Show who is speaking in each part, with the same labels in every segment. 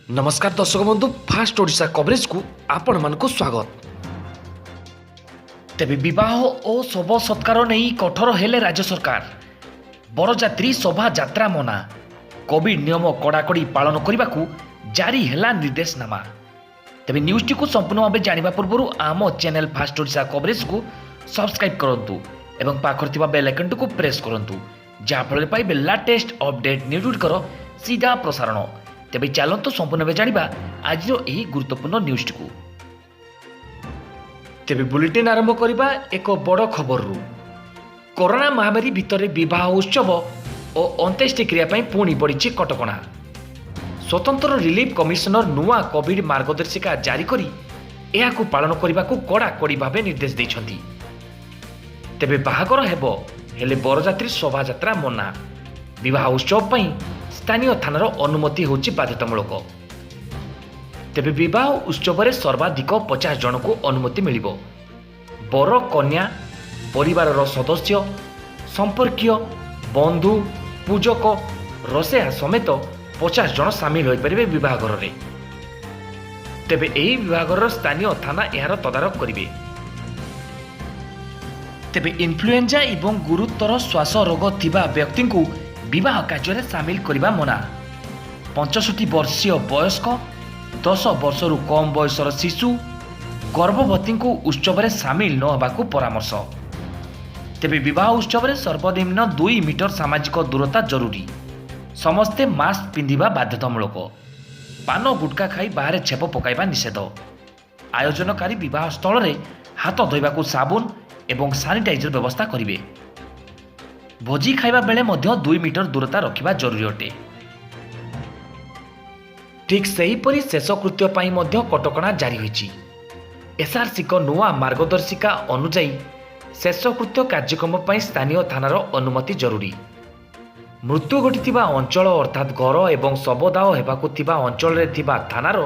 Speaker 1: नमस्कार दर्शक बंधु फास्ट ओडिशा कवरेज को आपण मानक स्वागत। तेबे विवाह और शव सत्कार नहीं कठोर हेले राज्य सरकार। बरजात्री शोभा यात्रा मना, कोविड नियम कड़ाकड़ी पालन करने को जारी है निर्देशनामा। तेबे न्यूज टी को संपूर्ण भाव जाना पूर्व आम चैनल फास्ट ओडिशा कवरेज को सब्सक्राइब करूँ एवं पाखर बेल आइकन को प्रेस करूँ, जहाँफल पाइबे लेटेस्ट अपडेट न्यूज सीधा प्रसारण। तेबे चलतु संपूर्ण भाव जाना आज यही गुरुत्वपूर्ण न्यूज टी को। तेबे बुलेटिन आरंभ करबा एक बड़ खबर रु। कोरोना महामारी भितर विवाह उत्सव और अंत्येष्टि क्रिया पुणी बढ़ी कटकणा। स्वतंत्र रिलीफ कमिशनर नुआ कोविड मार्गदर्शिका जारी करी एहाकु पालन करने को कड़ाकड़ी भाव निर्देश देइछंती। तेबे बाहागर हेबो हेले बरजात्री शोभा यात्रा मना। विवाह उत्सव स्थानीय थानार अनुमति होची बाध्यतामूलक। तेबे विवाह उत्सव में सर्वाधिक 50 जन को अनुमति मिलिबो। बर कन्या परिवार सदस्य संपर्कीय बंधु पूजक रसेया समेत 50 जन सामिल हो पारे विवाहघर में। तेबे यही विवाहघर स्थानीय थाना यार तदारख करिवे। तेबे इन्फ्लुएंजा एवं गुरुतर श्वास रोग थिबा व्यक्ति को विवाह कार्य सामिल करने मना। 65 वर्षीय वयस्क, 10 वर्षरु कम बयसर शिशु, गर्भवती को उत्सव में सामिल न होगा परामर्श। तेबे विवाह उत्सव में सर्वनिम्न 2 मीटर सामाजिक दूरता जरूरी। समस्ते मास्क पिंधिबा बाध्यतामूलक। पान गुटखा खाई बाहर छेप पकाइबा निषेध। आयोजनकारी विवाह स्थल में हाथ धोइबा को साबुन एवं सानिटाइजर व्यवस्था करिवे। भोजी खाइबा बेले मध्य 2 मीटर दूरता रखिबा जरूरी अटे। ठीक सेहीपरि शेषकृत्य पाई मध्य कटकणा जारी होइछि। एसआरसी को नुआ मार्गदर्शिका अनुजाई शेषकृत्य कार्यक्रम पाई स्थानीय थानार अनुमति जरूरी। मृत्यु घटिथिबा अंचल अर्थात घर एवं शवदाह हेबाकु थिबा अंचल रे थिबा थानार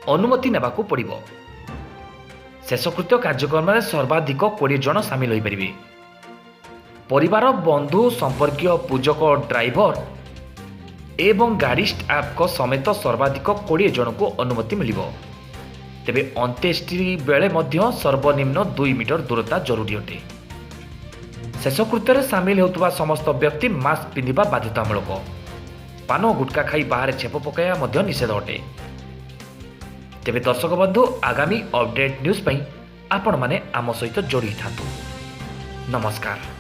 Speaker 1: अनुमति नेबाकु पड़िबो। शेषकृत्य कार्यक्रम में सर्वाधिक 20 जन सामिल होई परिबे। परिवार बंधु संपर्कीय पूजक ड्राइवर एवं गाड़ी स्टाफ को समेत सर्वाधिक 20 जन को अनुमति मिलिबो। तेबे अंत्येष्टि बेले मध्य सर्वनिम्न 2 मीटर दूरता जरूरी अटे। शेषकृत्य सामिल होतुबा समस्त व्यक्ति मास्क पिंधिबा बाध्यतामूलक। पान गुटखा खाई बाहर छेप पकाइबा मध्य निषेध अटे। तेबे दर्शक बंधु आगामी अपडेट न्यूज पई आपण माने आम सहित जोड़ी थांतु। नमस्कार।